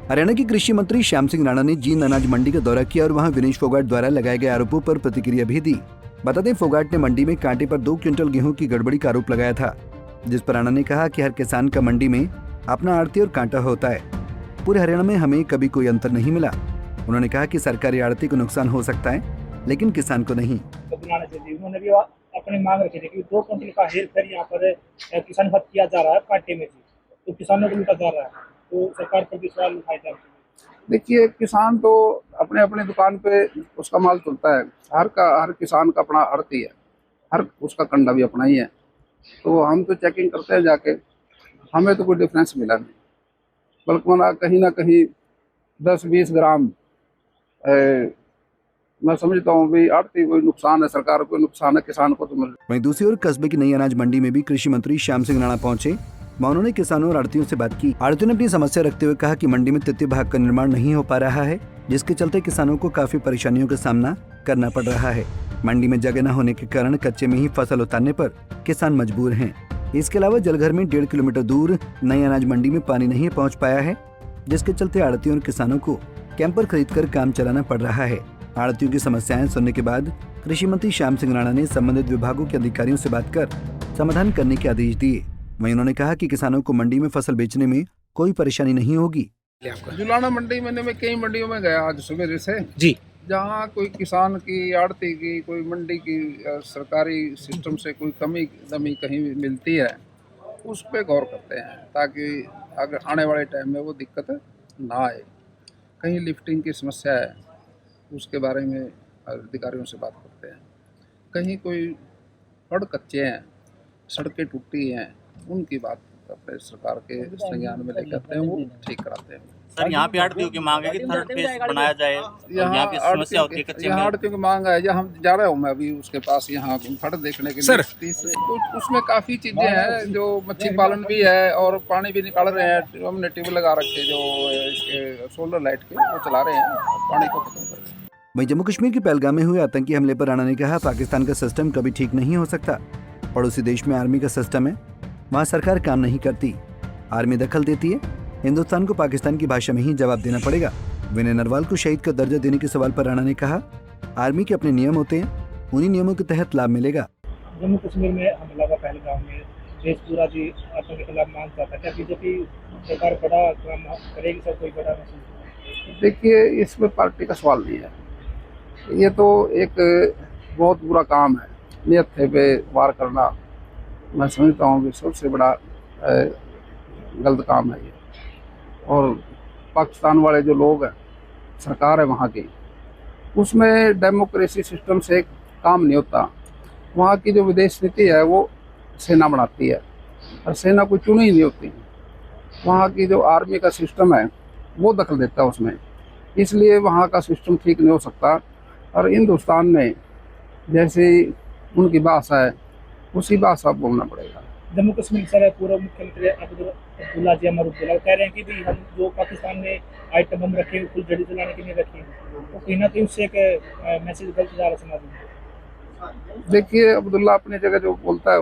हरियाणा के कृषि मंत्री श्याम सिंह राणा ने जींद अनाज मंडी का दौरा किया और वहां विनेश फोगाट द्वारा लगाए गए आरोपों पर प्रतिक्रिया भी दी। बता दें, फोगाट ने मंडी में कांटे पर 2 क्विंटल गेहूं की गड़बड़ी का आरोप लगाया था, जिस पर राणा ने कहा कि हर किसान का मंडी में अपना आड़ती और कांटा होता है। पूरे हरियाणा में हमें कभी कोई अंतर नहीं मिला। उन्होंने कहा कि सरकारी आड़ती को नुकसान हो सकता है, लेकिन किसान को नहीं। उन्होंने भी अपनी मांग रखी थी कि 2 क्विंटल का हेर फेर यहाँ पर किसान हत्या किया जा रहा है कांटे में, तो किसानों को लूटा जा रहा है, तो सरकार पर भी सवाल उठाए जा रहे हैं। देखिए, किसान तो अपने अपने दुकान पे उसका माल चलता है। हर किसान का अपना आड़ती है, हर उसका कंडा भी अपना ही है। तो हम तो चेकिंग करते हैं जाके, हमें तो कोई डिफरेंस मिला नहीं, बल्कि ना कहीं 10-20 ग्राम मैं समझता हूँ भी आड़ती कोई नुकसान है, सरकार को नुकसान है, किसान को तो मिल। वहीं दूसरी ओर कस्बे की नई अनाज मंडी में भी कृषि मंत्री श्याम सिंह राणा पहुंचे। वहाँ उन्होंने किसानों और आड़तियों से बात की। आड़तियों ने अपनी समस्या रखते हुए कहा कि मंडी में तृतीय भाग का निर्माण नहीं हो पा रहा है, जिसके चलते किसानों को काफी परेशानियों का सामना करना पड़ रहा है। मंडी में जगह न होने के कारण कच्चे में ही फसल उतारने पर किसान मजबूर हैं। इसके अलावा जलघर में 1.5 किलोमीटर दूर नई अनाज मंडी में पानी नहीं पहुँच पाया है, जिसके चलते आड़तियों और किसानों को कैंपर खरीद कर काम चलाना पड़ रहा है। आड़तियों की समस्याएं सुनने के बाद कृषि मंत्री श्याम सिंह राणा ने संबंधित विभागों के अधिकारियों से बात कर समाधान करने के आदेश दिए। वहीं उन्होंने कहा कि किसानों को मंडी में फसल बेचने में कोई परेशानी नहीं होगी। जुलाना मंडी में कई मंडियों में गया आज सवेरे से जी, जहाँ कोई किसान की आड़ती की कोई मंडी की सरकारी सिस्टम से कोई कमी कहीं भी मिलती है, उस पर गौर करते हैं ताकि अगर आने वाले टाइम में वो दिक्कत ना आए। कहीं लिफ्टिंग की समस्या है, उसके बारे में अधिकारियों से बात करते हैं। कहीं कोई रोड कच्चे हैं, सड़कें टूटी हैं, उनकी बात अपने सरकार के संज्ञान में लेकर आते हैं, वो ठीक कराते हैं। सर यहाँ पे आड़तियों की मांग है कि थर्ड फेज बनाया जाए। यहाँ पे समस्या होती है कच्चे में। यहाँ आड़तियों की मांग है, जहाँ हम जा रहा हूँ मैं अभी उसके पास, यहाँ फट देखने के सर उसमें काफ़ी चीज़ें हैं, जो मच्छी पालन भी है और पानी भी निकाल रहे हैं। हमने ट्यूब लगा रखे जो इसके सोलर लाइट के, वो चला रहे हैं, पानी को खत्म कर रहे हैं। वहीं जम्मू कश्मीर के पहलगाम में हुए आतंकी हमले पर राणा ने कहा, पाकिस्तान का सिस्टम कभी ठीक नहीं हो सकता। पड़ोसी देश में आर्मी का सिस्टम है, वहाँ सरकार काम नहीं करती, आर्मी दखल देती है। हिंदुस्तान को पाकिस्तान की भाषा में ही जवाब देना पड़ेगा। विनय नरवाल को शहीद का दर्जा देने के सवाल पर राणा ने कहा, आर्मी के अपने नियम होते हैं, उन्हीं नियमों के तहत लाभ मिलेगा। जम्मू कश्मीर में हमला का पहलगाम में देश पूरा जी आतंक के खिलाफ मांग करता है। क्या बीजेपी सरकार बड़ा काम करेगी? सर कोई बड़ा मैसेज? देखिए, इसमें पार्टी का सवाल नहीं है, ये तो एक बहुत बुरा काम है। नियत पे वार करना मैं समझता हूँ कि सबसे बड़ा गलत काम है ये। और पाकिस्तान वाले जो लोग हैं, सरकार है वहाँ की, उसमें डेमोक्रेसी सिस्टम से काम नहीं होता। वहाँ की जो विदेश नीति है वो सेना बनाती है, और सेना कोई चुनी ही नहीं होती। वहाँ की जो आर्मी का सिस्टम है वो दखल देता है उसमें, इसलिए वहाँ का सिस्टम ठीक नहीं हो सकता। और हिंदुस्तान में जैसे उनकी भाषा है, उसी भाषा बोलना पड़ेगा। जम्मू कश्मीर सर पूर्व मुख्यमंत्री अब्दुल्ला जी अमरुद्दौला कह रहे हैं कि भी हम जो पाकिस्तान में आइटम बम रखे फुल जड़ी चलाने के लिए रखे, तो कहीं ना कहीं उससे एक मैसेज गलत जा रहा है समाज में। देखिए, अब्दुल्ला अपनी जगह जो बोलता है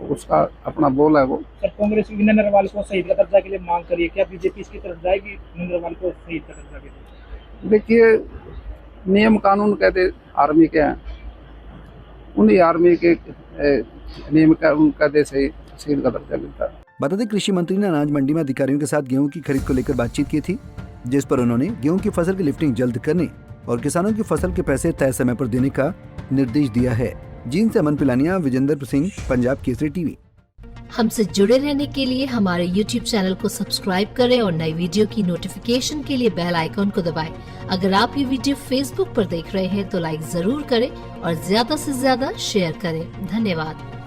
उसका अपना बोल है वो। सर, कांग्रेस विनय नरवाल को शहीद का दर्जा के लिए मांग करिए, क्या बीजेपी इसकी तरफ जाएगी विनय नरवाल को शहीद का दर्जा के लिए? देखिए, नियम कानून कहते आर्मी के हैं, उन्हीं आर्मी के नियम कानून कहते से शहीद का दर्जा मिलता है। बता दें, कृषि मंत्री ने अनाज मंडी में अधिकारियों के साथ गेहूं की खरीद को लेकर बातचीत की थी, जिस पर उन्होंने गेहूं की फसल की लिफ्टिंग जल्द करने और किसानों की फसल के पैसे तय समय पर देने का निर्देश दिया है। जींद से अमन पिलानिया, विजेंद्र सिंह, पंजाब केसरी टीवी। हमसे जुड़े रहने के लिए हमारे YouTube चैनल को सब्सक्राइब करें और नई वीडियो की नोटिफिकेशन के लिए बेल आइकॉन को दबाएं। अगर आप ये वीडियो Facebook पर देख रहे हैं तो लाइक जरूर करें और ज्यादा से ज्यादा शेयर करें। धन्यवाद।